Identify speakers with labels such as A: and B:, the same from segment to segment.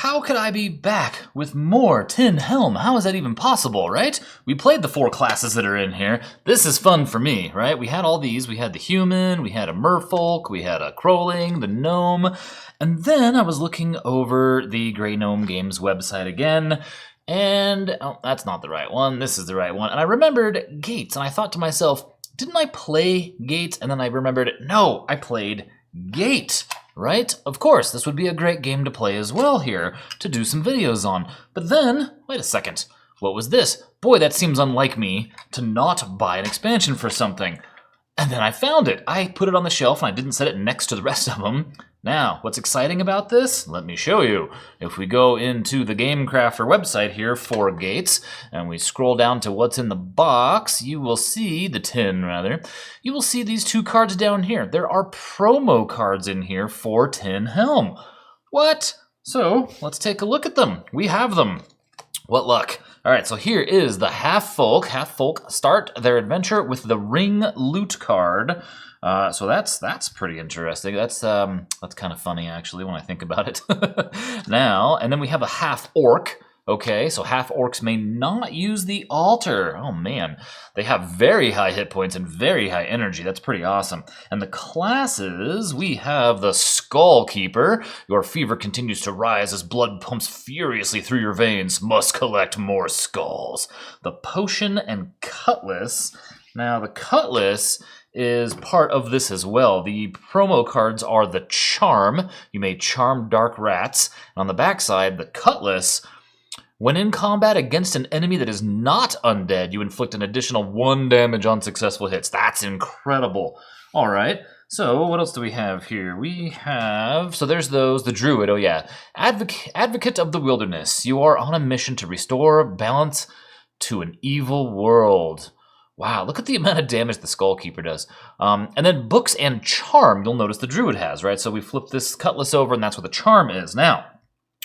A: how could I be back with more Tin Helm? How is that even possible, right? We played the 4 classes that are in here. This is fun for me, right? We had all these. We had the human, we had a merfolk, we had a crowling, the gnome, and then I was looking over the Grey Gnome Games website again, and oh, that's not the right one. This is the right one. And I remembered Gates, and I thought to myself, didn't I play Gate? And then I remembered, no, I played Gate. Right? Of course, this would be a great game to play as well here, to do some videos on. But then, wait a second, what was this? Boy, that seems unlike me to not buy an expansion for something. And then I found it. I put it on the shelf and I didn't set it next to the rest of them. Now, what's exciting about this? Let me show you. If we go into the GameCrafter website here for Gates, and we scroll down to what's in the box, you will see, the tin rather, you will see these 2 cards down here. There are promo cards in here for Tin Helm. What? So, let's take a look at them. We have them. What luck. Alright, so here is the Halffolk. Halffolk start their adventure with the Ring Loot card. So that's pretty interesting. That's kind of funny actually when I think about it. Now, and then we have a Half-Ork. Okay, so Half-Orks may not use the altar. Oh man, they have very high hit points and very high energy. That's pretty awesome. And the classes, we have the Skull Keeper. Your fever continues to rise as blood pumps furiously through your veins. Must collect more skulls. The Potion and Cutlass. Now the Cutlass is part of this as well. The promo cards are the Charm. You may charm dark rats. And on the backside, the Cutlass. When in combat against an enemy that is not undead, you inflict an additional 1 damage on successful hits. That's incredible. All right, so what else do we have here? We have, so there's those, the Druid, oh yeah. Advocate of the Wilderness. You are on a mission to restore balance to an evil world. Wow, look at the amount of damage the Skull Keeper does. And then Books and Charm, you'll notice the Druid has, right? So we flip this Cutlass over, and that's what the Charm is. Now,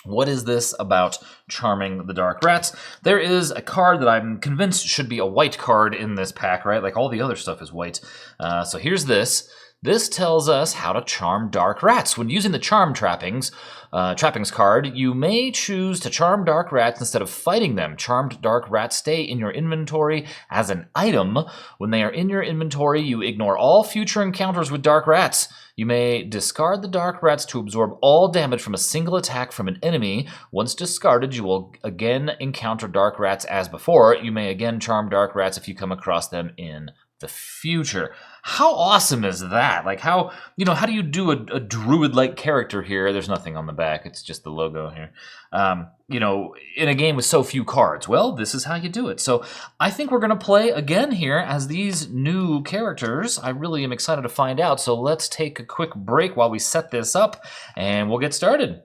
A: what is this about charming the dark rats? There is a card that I'm convinced should be a white card in this pack, right? Like all the other stuff is white. So here's this. This tells us how to charm dark rats. When using the charm trappings card, you may choose to charm dark rats instead of fighting them. Charmed dark rats stay in your inventory as an item. When they are in your inventory, you ignore all future encounters with dark rats. You may discard the dark rats to absorb all damage from a single attack from an enemy. Once discarded, you will again encounter dark rats as before. You may again charm dark rats if you come across them in the future. How awesome is that? Like how do you do a druid-like character here? There's nothing on the back. It's just the logo here. In a game with so few cards. Well, this is how you do it. So I think we're going to play again here as these new characters. I really am excited to find out. So let's take a quick break while we set this up and we'll get started.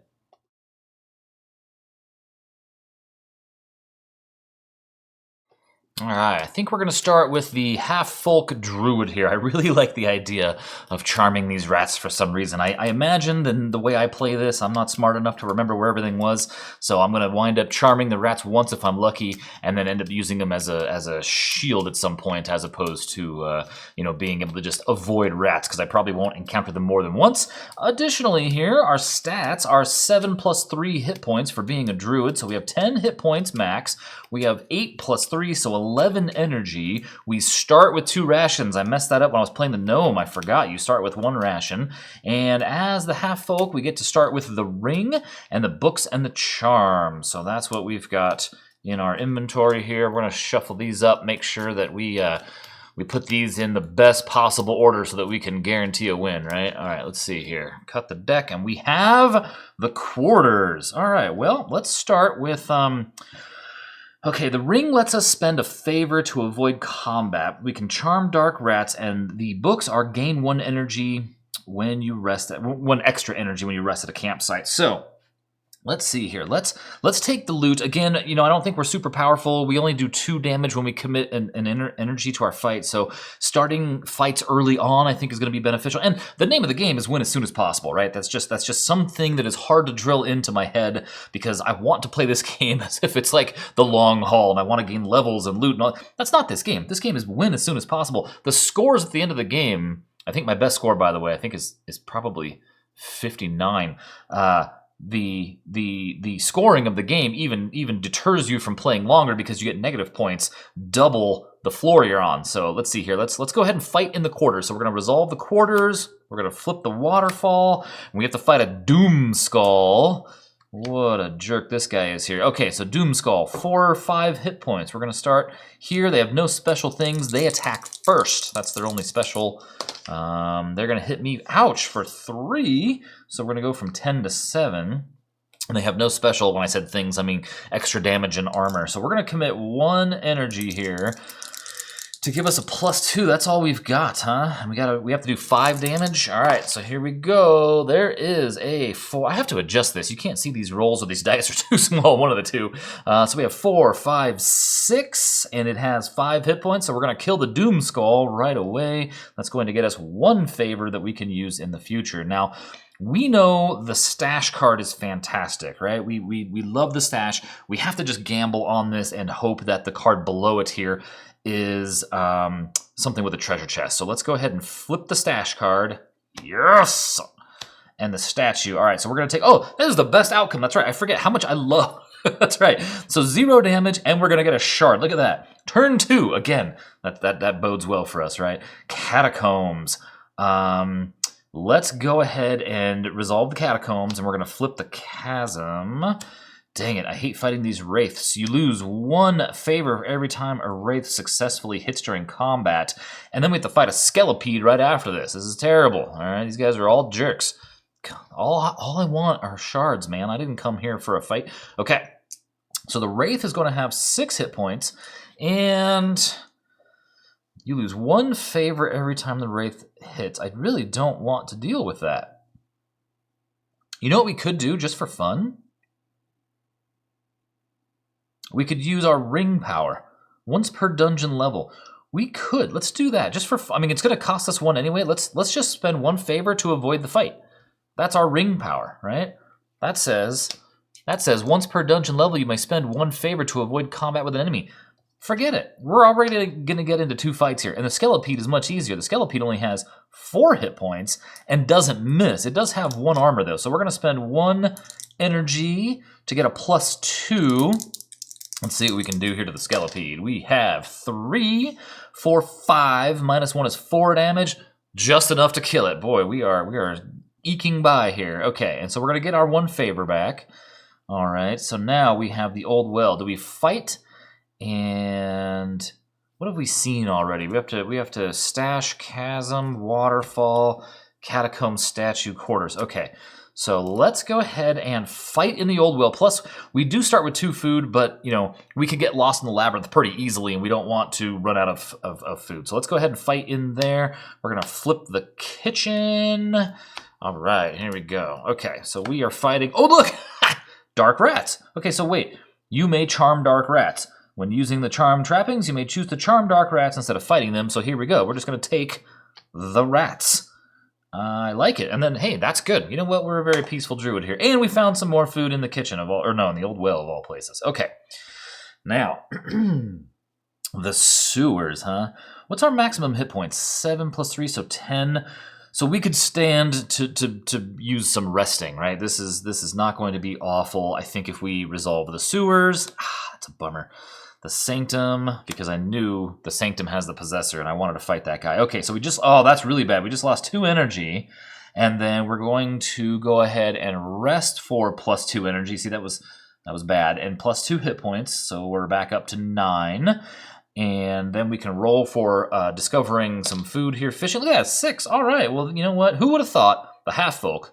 A: All right, I think we're going to start with the Halffolk Druid here. I really like the idea of charming these rats for some reason. I imagine that the way I play this, I'm not smart enough to remember where everything was, so I'm going to wind up charming the rats once if I'm lucky, and then end up using them as a shield at some point, as opposed to being able to just avoid rats, because I probably won't encounter them more than once. Additionally here, our stats are 7 plus 3 hit points for being a druid, so we have 10 hit points max. We have 8 plus 3, so 11 energy. We start with 2 rations. I messed that up when I was playing the gnome. I forgot. You start with 1 ration. And as the Halffolk, we get to start with the ring and the books and the charm. So that's what we've got in our inventory here. We're going to shuffle these up, make sure that we put these in the best possible order so that we can guarantee a win, right? All right, let's see here. Cut the deck, and we have the quarters. All right, well, let's start with... Okay, the ring lets us spend a favor to avoid combat. We can charm dark rats, and the books are gain 1 energy when you rest at 1 extra energy when you rest at a campsite. So let's see here. Let's take the loot again. I don't think we're super powerful. We only do 2 damage when we commit an energy to our fight. So starting fights early on, I think, is going to be beneficial. And the name of the game is win as soon as possible, right? That's just something that is hard to drill into my head because I want to play this game as if it's like the long haul and I want to gain levels and loot and all. That's not this game. This game is win as soon as possible. The scores at the end of the game, I think my best score, by the way, I think is probably 59. the scoring of the game even deters you from playing longer because you get negative points, double the floor you're on. So let's see here. Let's go ahead and fight in the quarters. So we're going to resolve the quarters. We're going to flip the waterfall. And we have to fight a Doom Skull. What a jerk this guy is here. Okay, so Doom Skull, 4 or 5 hit points. We're going to start here. They have no special things. They attack first. That's their only special. They're going to hit me, ouch, for 3. So we're going to go from 10 to 7. And they have no special. When I said things, I mean extra damage and armor. So we're going to commit 1 energy here to give us a +2. That's all we've got, huh? And we have to do 5 damage. All right, so here we go. There is a 4. I have to adjust this. You can't see these rolls, or these dice are too small. One of the two. So we have 4, 5, 6, and it has 5 hit points. So we're going to kill the Doom Skull right away. That's going to get us 1 favor that we can use in the future. Now, we know the stash card is fantastic, right? We love the stash. We have to just gamble on this and hope that the card below it here is something with a treasure chest. So let's go ahead and flip the stash card. Yes! And the statue. All right, so we're going to take... Oh, that is the best outcome. That's right. I forget how much I love... That's right. So 0 damage, and we're going to get a shard. Look at that. Turn 2. Again, that bodes well for us, right? Catacombs. Let's go ahead and resolve the catacombs, and we're going to flip the chasm. Dang it, I hate fighting these wraiths. You lose 1 favor every time a wraith successfully hits during combat. And then we have to fight a skelepede right after this. This is terrible. All right, these guys are all jerks. All I want are shards, man. I didn't come here for a fight. Okay, so the wraith is going to have 6 hit points. And you lose 1 favor every time the wraith hits. I really don't want to deal with that. You know what we could do just for fun? We could use our ring power once per dungeon level. We could. Let's do that just for fun. I mean, it's going to cost us 1 anyway. Let's just spend 1 favor to avoid the fight. That's our ring power, right? That says once per dungeon level you may spend 1 favor to avoid combat with an enemy. Forget it. We're already going to get into 2 fights here. And the Skelepede is much easier. The Skelepede only has 4 hit points and doesn't miss. It does have 1 armor, though. So we're going to spend 1 energy to get a +2. Let's see what we can do here to the Skelepede. We have 3, 4, 5. -1 is 4 damage. Just enough to kill it. Boy, we are eking by here. Okay, and so we're going to get our 1 favor back. All right, so now we have the old well. Do we fight? And what have we seen already? We have to stash, chasm, waterfall, catacomb, statue, quarters. Okay, so let's go ahead and fight in the old well. Plus, we do start with 2 food, but you know we could get lost in the labyrinth pretty easily, and we don't want to run out of food. So let's go ahead and fight in there. We're gonna flip the kitchen. All right, here we go. Okay, so we are fighting. Oh look, dark rats. Okay, so wait, you may charm dark rats. When using the charm trappings, you may choose to charm dark rats instead of fighting them. So here we go. We're just going to take the rats. I like it. And then, hey, that's good. You know what? We're a very peaceful druid here. And we found some more food in the kitchen of all, or no, in the old well of all places. Okay. Now, the sewers, huh? What's our maximum hit points? 7 + 3, so 10. So we could stand to use some resting, right? This is not going to be awful. I think if we resolve the sewers, it's a bummer. The Sanctum, because I knew the Sanctum has the Possessor, and I wanted to fight that guy. Okay, so we just... Oh, that's really bad. We just lost 2 energy, and then we're going to go ahead and rest for +2 energy. See, that was bad. And +2 hit points, so we're back up to 9. And then we can roll for discovering some food here. Fishing. Look at that, 6. All right, well, you know what? Who would have thought the Halffolk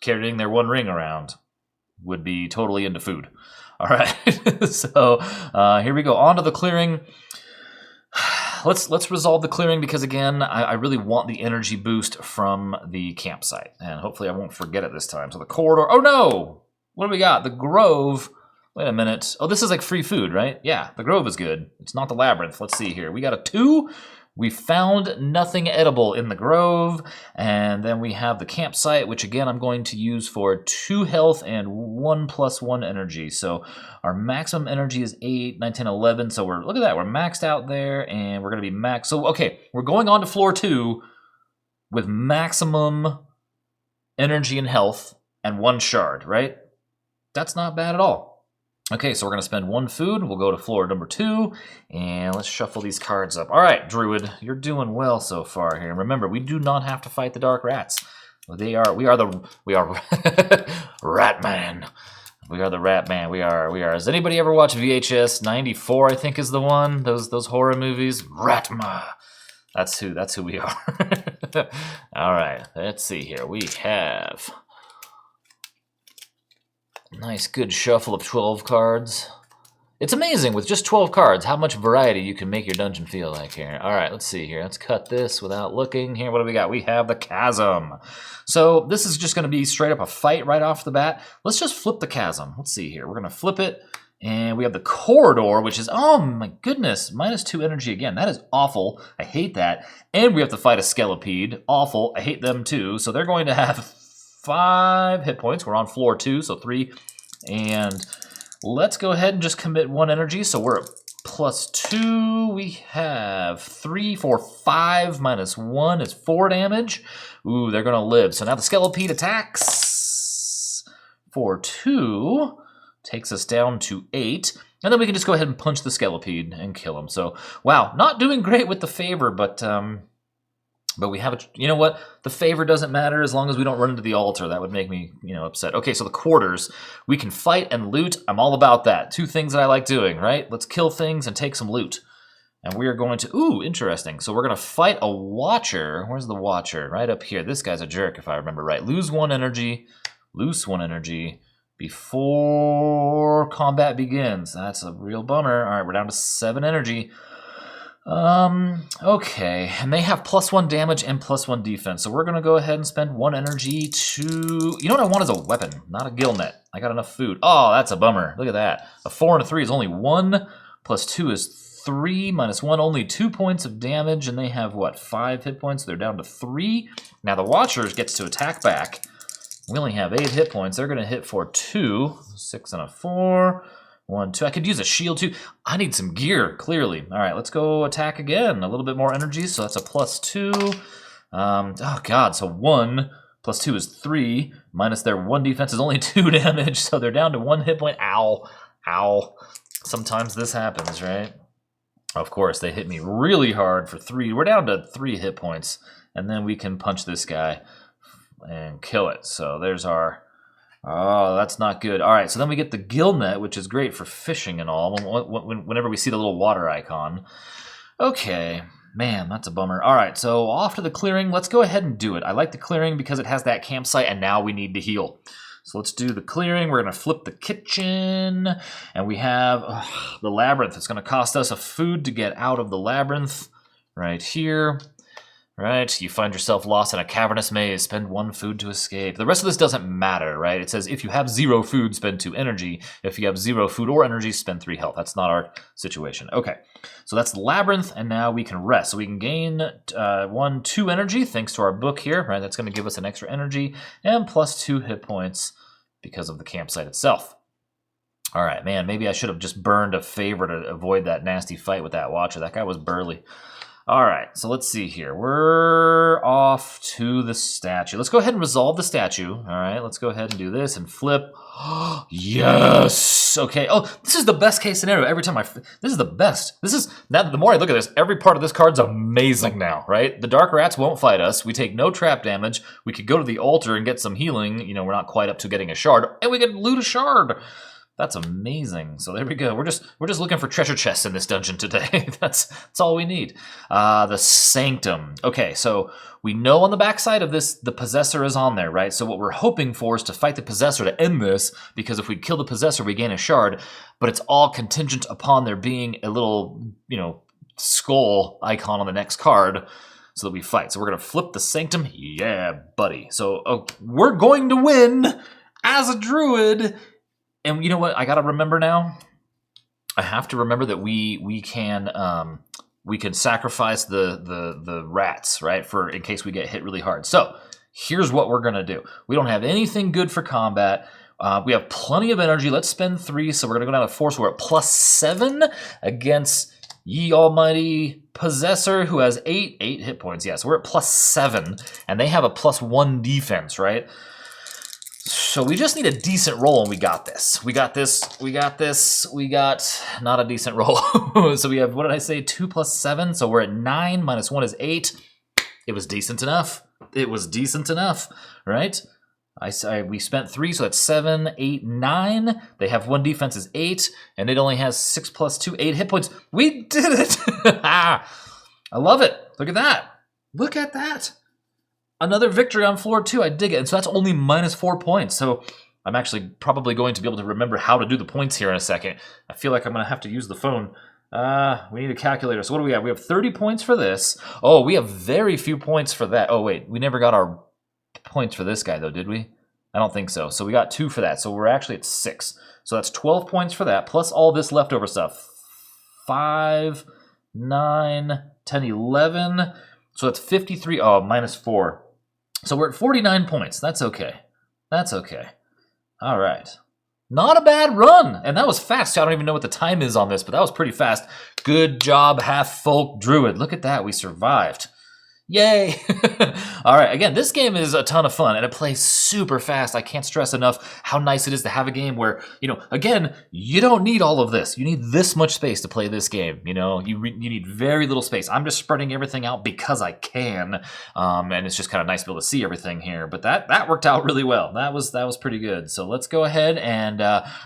A: carrying their 1 ring around would be totally into food? All right, so here we go. On to the clearing. Let's resolve the clearing because, again, I really want the energy boost from the campsite. And hopefully I won't forget it this time. So the corridor. Oh, no! What do we got? The Grove. Wait a minute. Oh, this is like free food, right? Yeah, the Grove is good. It's not the Labyrinth. Let's see here. We got a 2. We found nothing edible in the Grove, and then we have the campsite, which again I'm going to use for 2 health and 1 + 1 energy. So our maximum energy is 8, 9, 10, 11. So look at that, we're maxed out there, and we're going to be maxed. So okay, we're going on to floor 2 with maximum energy and health. and 1 shard, right? That's not bad at all. Okay, so we're going to spend 1 food. We'll go to floor number 2, and let's shuffle these cards up. All right, Druid, you're doing well so far here. Remember, we do not have to fight the Dark Rats. We are Rat Man. We are the Rat Man. We are. Has anybody ever watched VHS 94? I think is the one. Those horror movies. Ratma. That's who we are. All right. Let's see here. We have a nice good shuffle of 12 cards. It's amazing with just 12 cards how much variety you can make your dungeon feel like here. All right, let's see here. Let's cut this without looking. Here, what do we got? We have the Chasm. So this is just going to be straight up a fight right off the bat. Let's just flip the Chasm. Let's see here. We're going to flip it, and we have the Corridor, which is, oh my goodness, -2 energy again. That is awful. I hate that. And we have to fight a Skelepede. Awful. I hate them too. So they're going to have 5 hit points. We're on floor 2, so 3. And let's go ahead and just commit 1 energy. So we're at +2. We have 3, 4, 5 -1 is 4 damage. Ooh, they're going to live. So now the Skelepede attacks for 2. Takes us down to 8. And then we can just go ahead and punch the Skelepede and kill him. So, wow, not doing great with the favor, but we have a, you know what? The favor doesn't matter as long as we don't run into the altar. That would make me, upset. Okay, so the quarters. We can fight and loot. I'm all about that. 2 things that I like doing, right? Let's kill things and take some loot. And we are going to, ooh, interesting. So we're going to fight a Watcher. Where's the Watcher? Right up here. This guy's a jerk, if I remember right. Lose 1 energy. Loose 1 energy before combat begins. That's a real bummer. All right, we're down to 7 energy. Okay, and they have +1 damage and +1 defense, so we're gonna go ahead and spend 1 energy to, you know what I want is a weapon, not a gill net. I got enough food. Oh, that's a bummer. Look at that. A 4 and a 3 is only 1, +2 is 3, -1, only 2 points of damage, and they have, what, 5 hit points? They're down to 3. Now the Watchers gets to attack back. We only have 8 hit points. They're gonna hit for 2, 6 and a 4. 1, 2. I could use a shield too. I need some gear, clearly. All right, let's go attack again. A little bit more energy, so that's a +2. Oh, God, so 1 +2 is 3, minus their 1 defense is only 2 damage, so they're down to 1 hit point. Ow. Ow. Sometimes this happens, right? Of course, they hit me really hard for 3. We're down to 3 hit points, and then we can punch this guy and kill it. So there's our... Oh, that's not good. All right, so then we get the gill net, which is great for fishing and all, whenever we see the little water icon. Okay, man, that's a bummer. All right, so off to the clearing. Let's go ahead and do it. I like the clearing because it has that campsite, and now we need to heal. So let's do the clearing. We're going to flip the kitchen, and we have the labyrinth. It's going to cost us a food to get out of the labyrinth right here. Right, you find yourself lost in a cavernous maze, spend 1 food to escape. The rest of this doesn't matter, right? It says if you have 0 food, spend 2 energy. If you have 0 food or energy, spend 3 health. That's not our situation. Okay, so that's the labyrinth, and now we can rest. So we can gain 2 energy thanks to our book here, right? That's going to give us an extra energy, and +2 hit points because of the campsite itself. All right, man, maybe I should have just burned a favor to avoid that nasty fight with that Watcher. That guy was burly. All right, so let's see here. We're off to the statue. Let's go ahead and resolve the statue. All right, let's go ahead and do this and flip. Yes! Okay, oh, this is the best case scenario every time this is the best. This is, now the more I look at this, every part of this card's amazing now, right? The Dark Rats won't fight us. We take no trap damage. We could go to the altar and get some healing. You know, we're not quite up to getting a shard. And we can loot a shard. That's amazing. So there we go. We're just looking for treasure chests in this dungeon today. That's all we need. The Sanctum. Okay, so we know on the backside of this, the Possessor is on there, right? So what we're hoping for is to fight the Possessor to end this, because if we kill the Possessor, we gain a shard, but it's all contingent upon there being a little, skull icon on the next card so that we fight. So we're going to flip the Sanctum. Yeah, buddy. So we're going to win as a Druid. And you know what? I gotta remember now. I have to remember that we can sacrifice the rats, right? For in case we get hit really hard. So here's what we're gonna do. We don't have anything good for combat. We have plenty of energy. Let's spend 3, so we're gonna go down to 4. So we're at +7 against Ye Almighty Possessor, who has 8 hit points. Yeah, so we're at +7, and they have a +1 defense, right? So we just need a decent roll, and we got this. We got not a decent roll. So we have, what did I say, 2 plus 7? So we're at 9, minus 1 is 8. It was decent enough. It was decent enough, right? We spent 3, so that's 7, 8, 9. They have 1 defense is 8, and it only has 6 plus 2, 8 hit points. We did it! I love it. Look at that. Look at that. Another victory on floor 2. I dig it. And so that's only minus 4 points. So I'm actually probably going to be able to remember how to do the points here in a second. I feel like I'm going to have to use the phone. We need a calculator. So what do we have? We have 30 points for this. Oh, we have very few points for that. Oh, wait. We never got our points for this guy, though, did we? I don't think so. So we got 2 for that. So we're actually at 6. So that's 12 points for that, plus all this leftover stuff. 5, 9, 10, 11. So that's 53. Oh, minus 4. So we're at 49 points. That's okay. That's okay. All right. Not a bad run. And that was fast. I don't even know what the time is on this, but that was pretty fast. Good job, Half-Folk Druid. Look at that. We survived. Yay! All right, again, this game is a ton of fun, and it plays super fast. I can't stress enough how nice it is to have a game where, again, you don't need all of this. You need this much space to play this game, You need very little space. I'm just spreading everything out because I can, and it's just kind of nice to be able to see everything here. But that worked out really well. That was pretty good. So let's go ahead and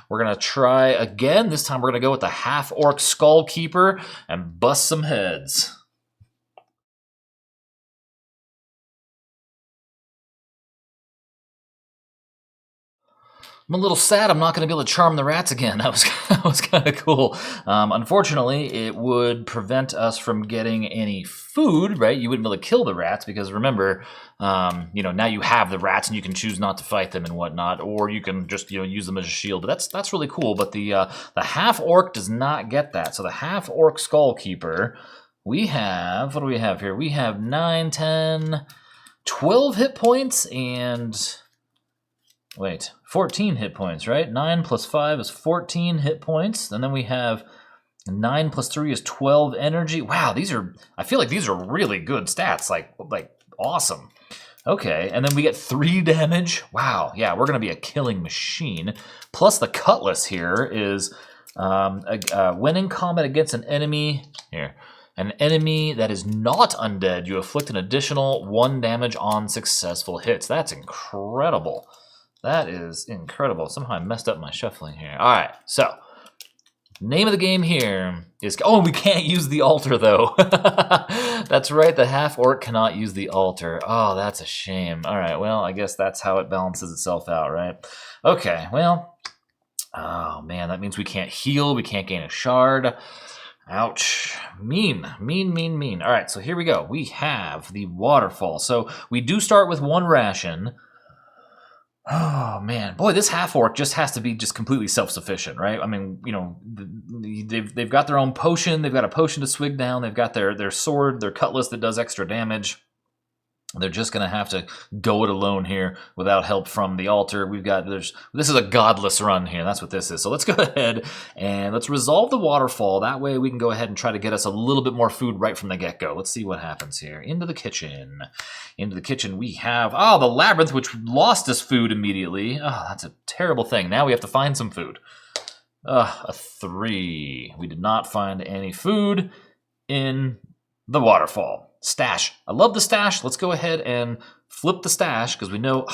A: we're going to try again. This time we're going to go with the Half-Ork Skull Keeper and bust some heads. I'm a little sad I'm not going to be able to charm the rats again. That was kind of cool. Unfortunately, it would prevent us from getting any food, right? You wouldn't be able to kill the rats because remember, now you have the rats and you can choose not to fight them and whatnot, or you can just use them as a shield. But that's really cool. But the Half-Ork does not get that. So the Half-Ork Skull Keeper, we have, what do we have here? We have 9, 10, 12 hit points and... Wait, 14 hit points, right? 9 plus 5 is 14 hit points. And then we have 9 plus 3 is 12 energy. Wow, I feel like these are really good stats, like awesome. Okay, and then we get 3 damage. Wow, yeah, we're going to be a killing machine. Plus the Cutlass here is when in combat against an enemy, an enemy that is not undead, you inflict an additional 1 damage on successful hits. That's incredible. That is incredible. Somehow I messed up my shuffling here. All right, so name of the game here is... Oh, we can't use the altar, though. That's right, the Half-Ork cannot use the altar. Oh, that's a shame. All right, well, I guess that's how it balances itself out, right? Okay, well... Oh, man, that means we can't heal. We can't gain a shard. Ouch. Mean. All right, so here we go. We have the waterfall. So we do start with 1 ration... Oh, man. Boy, this Half-Ork just has to be just completely self-sufficient, right? I mean, they've got their own potion. They've got a potion to swig down. They've got their sword, their cutlass that does extra damage. They're just going to have to go it alone here without help from the altar. This is a godless run here. That's what this is. So let's go ahead and let's resolve the waterfall. That way we can go ahead and try to get us a little bit more food right from the get-go. Let's see what happens here. Into the kitchen. Into the kitchen we have, the labyrinth, which lost us food immediately. Oh, that's a terrible thing. Now we have to find some food. A 3. We did not find any food in the waterfall. Stash. I love the stash. Let's go ahead and flip the stash because we know,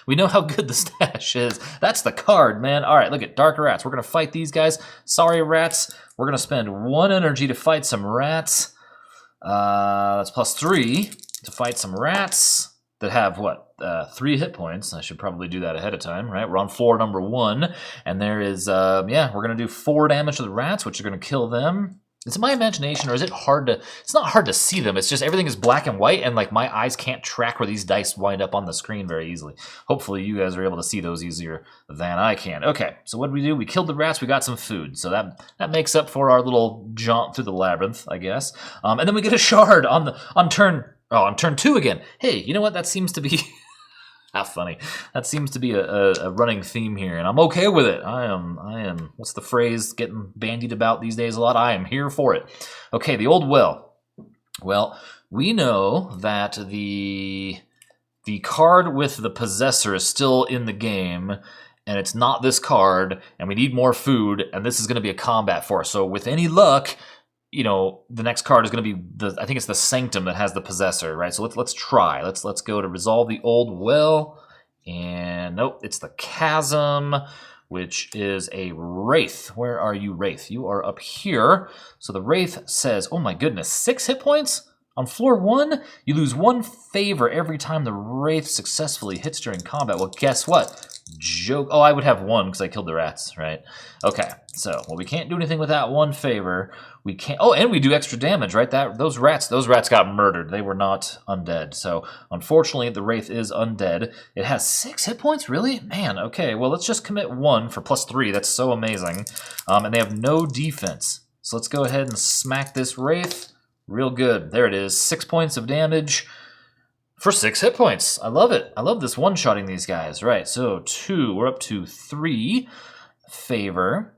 A: we know how good the stash is. That's the card, man. All right, look at dark rats. We're going to fight these guys. Sorry, rats. We're going to spend 1 energy to fight some rats. That's plus 3 to fight some rats that have, 3 hit points. I should probably do that ahead of time, right? We're on floor number 1, and there is, we're going to do 4 damage to the rats, which are going to kill them. Is it my imagination, or is it hard to... It's not hard to see them. It's just everything is black and white, and my eyes can't track where these dice wind up on the screen very easily. Hopefully you guys are able to see those easier than I can. Okay, so what did we do? We killed the rats. We got some food. So that makes up for our little jaunt through the labyrinth, I guess. And then we get a shard on turn 2 again. Hey, you know what? That seems to be... How funny. That seems to be a running theme here, and I'm okay with it. I am, what's the phrase getting bandied about these days a lot? I am here for it. Okay, the old well. Well, we know that the the card with the possessor is still in the game, and it's not this card, and we need more food, and this is going to be a combat for us. So with any luck, you know, the next card is going to be I think it's the Sanctum that has the possessor, right? So let's try. Let's go to resolve the old well, and nope, it's the Chasm, which is a Wraith. Where are you, Wraith? You are up here. So the Wraith says, oh my goodness, 6 hit points? On floor 1, you lose 1 favor every time the Wraith successfully hits during combat. Well, guess what? Joke. Oh, I would have 1 because I killed the rats, right? Okay, so, well, we can't do anything with that 1 favor. We can't. Oh, and we do extra damage, right? Those rats got murdered. They were not undead. So, unfortunately, the Wraith is undead. It has 6 hit points, really? Man, okay. Well, let's just commit 1 for +3. That's so amazing. And they have no defense. So let's go ahead and smack this Wraith. Real good. There it is. 6 points of damage for 6 hit points. I love it. I love this one-shotting these guys. Right, so 2. We're up to 3 favor.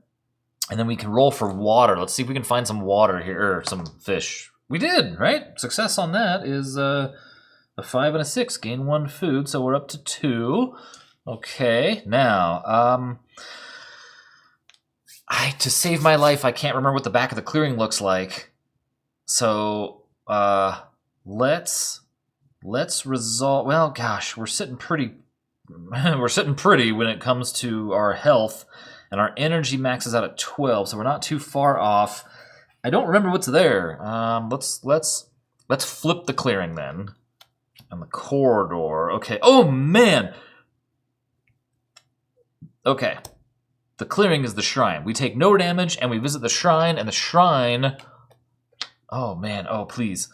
A: And then we can roll for water. Let's see if we can find some water here, or some fish. We did, right? Success on that is a 5 and a 6. Gain 1 food, so we're up to 2. Okay, now, to save my life, I can't remember what the back of the clearing looks like. So, let's resolve. Well, gosh, we're sitting pretty. We're sitting pretty when it comes to our health, and our energy maxes out at 12, so we're not too far off. I don't remember what's there. Let's flip the clearing then, and the corridor. Okay. Oh man. Okay. The clearing is the shrine. We take no damage, and we visit the shrine, and the shrine. Oh man, oh please.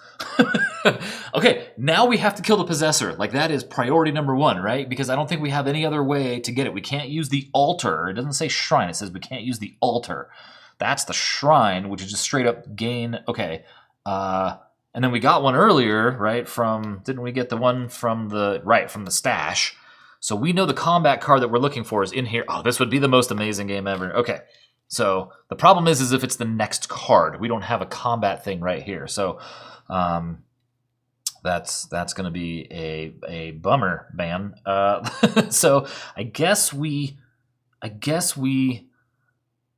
A: Okay, now we have to kill the possessor. Like, that is priority number 1, right? Because I don't think we have any other way to get it. We can't use the altar. It doesn't say shrine, it says we can't use the altar. That's the shrine, which is just straight up gain. Okay, and then we got one earlier, right, didn't we get the one from from the stash? So we know the combat card that we're looking for is in here. Oh, this would be the most amazing game ever. Okay. So the problem is if it's the next card. We don't have a combat thing right here. So that's going to be a bummer, man. So I guess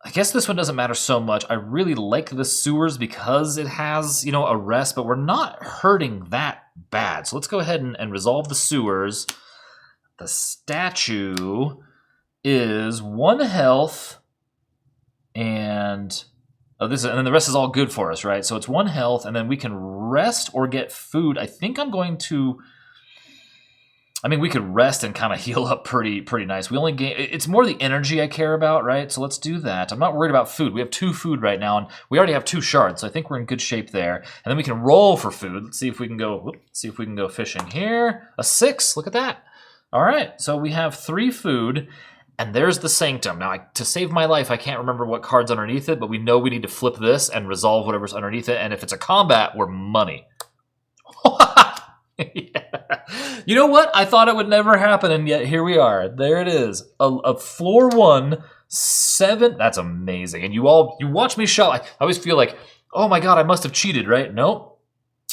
A: this one doesn't matter so much. I really like the sewers because it has, you know, a rest, but we're not hurting that bad. So let's go ahead and resolve the sewers. The statue is 1 health. And and then the rest is all good for us, right? So it's 1 health, and then we can rest or get food. I think I'm going to. I mean, we could rest and kind of heal up pretty nice. We only gain. It's more the energy I care about, right? So let's do that. I'm not worried about food. We have 2 food right now, and we already have 2 shards, so I think we're in good shape there. And then we can roll for food. Let's see if we can go. See if we can go fishing here. A 6. Look at that. All right. So we have 3 food. And there's the Sanctum. Now, to save my life, I can't remember what card's underneath it, but we know we need to flip this and resolve whatever's underneath it. And if it's a combat, we're money. Yeah. You know what? I thought it would never happen, and yet here we are. There it is. A floor 1, 7. That's amazing. And you watch me shot. I always feel like, oh my god, I must have cheated, right? Nope.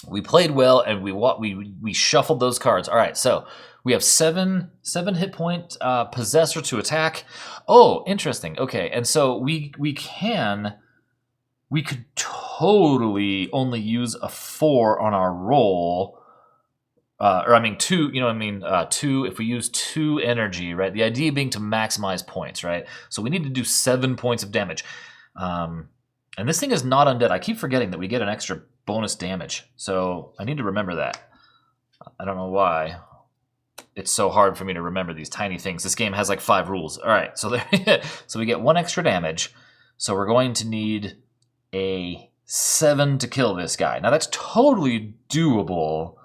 A: We played well, and we shuffled those cards. All right, so we have 7 hit point possessor to attack. Oh, interesting. Okay, and so we could totally only use a 4 on our roll, or I mean 2. You know what I mean? 2. If we use 2 energy, right? The idea being to maximize points, right? So we need to do 7 points of damage. And this thing is not undead. I keep forgetting that we get an extra bonus damage, so I need to remember that. I don't know why. It's so hard for me to remember these tiny things. This game has like 5 rules. All right, so there, so we get 1 extra damage. So we're going to need a 7 to kill this guy. Now that's totally doable.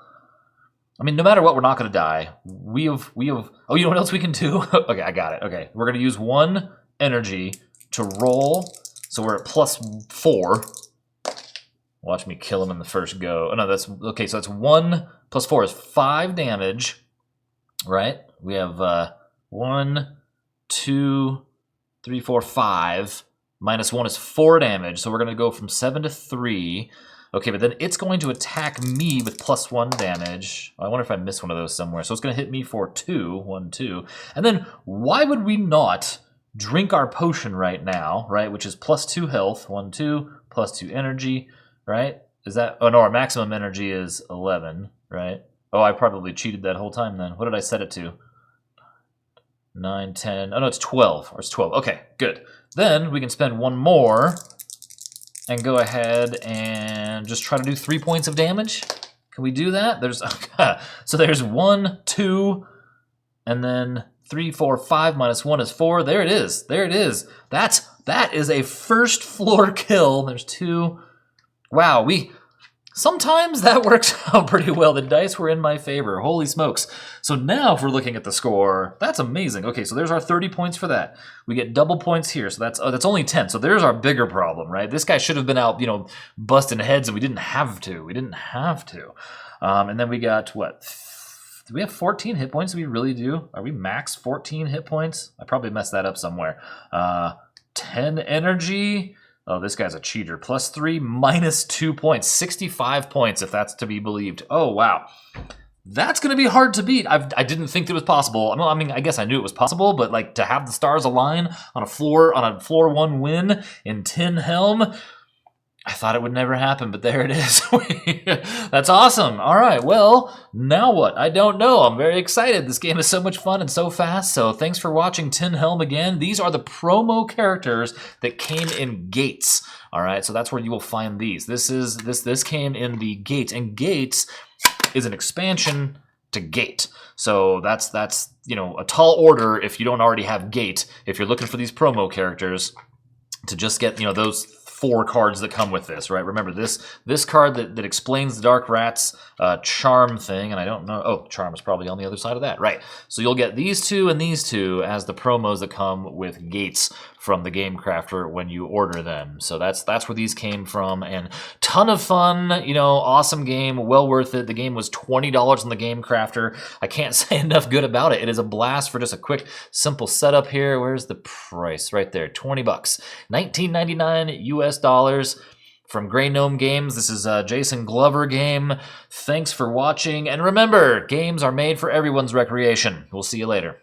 A: I mean, no matter what, we're not going to die. We have. Oh, you know what else we can do? Okay, I got it. Okay, we're going to use 1 energy to roll. So we're at +4. Watch me kill him in the first go. Oh no, that's okay. So that's 1 + 4 is 5 damage. Right? We have 1, 2, 3, 4, 5. -1 is 4 damage. So we're going to go from 7 to 3. Okay, but then it's going to attack me with +1 damage. I wonder if I missed one of those somewhere. So it's going to hit me for 2, 1, 2. And then why would we not drink our potion right now, right? Which is +2 health, 1, 2, +2 energy, right? Is that, oh no, our maximum energy is 11, right? Oh, I probably cheated that whole time then. What did I set it to? 9, 10, oh no, it's 12, or it's 12. Okay, good. Then we can spend one more and go ahead and just try to do 3 points of damage. Can we do that? There's so there's 1, 2, and then 3, 4, 5 minus 1 is 4. There it is. There it is. That is a first floor kill. There's 2. Wow, sometimes that works out pretty well. The dice were in my favor. Holy smokes. So now if we're looking at the score, that's amazing. Okay, so there's our 30 points for that. We get double points here, so that's only 10. So there's our bigger problem, right? This guy should have been out, busting heads, and we didn't have to. We didn't have to. And then we got, what? Do we have 14 hit points? Do we really do? Are we max 14 hit points? I probably messed that up somewhere. 10 energy. Oh, this guy's a cheater. +3, -2 points. 65 points, if that's to be believed. Oh, wow. That's going to be hard to beat. I didn't think it was possible. I mean, I guess I knew it was possible, but like to have the stars align on a floor 1 win in Tin Helm, I thought it would never happen, but there it is. That's awesome. All right, well, now what? I don't know. I'm very excited. This game is so much fun and so fast, so thanks for watching Tin Helm again. These are the promo characters that came in Gates. All right, so that's where you will find these. This came in the Gates, and Gates is an expansion to Gate. So that's a tall order if you don't already have Gate, if you're looking for these promo characters to just get, those 4 cards that come with this, right? Remember this card that explains the Dark Rat's charm thing, and I don't know. Oh, charm is probably on the other side of that, right? So you'll get these 2 and these 2 as the promos that come with Gates from the Game Crafter when you order them. So that's where these came from, and ton of fun. Awesome game, well worth it. The game was $20 on the Game Crafter. I can't say enough good about it. It is a blast for just a quick, simple setup here. Where's the price? Right there, 20 bucks, $19.99 US dollars from Grey Gnome Games. This is a Jason Glover game. Thanks for watching, and remember, games are made for everyone's recreation. We'll see you later.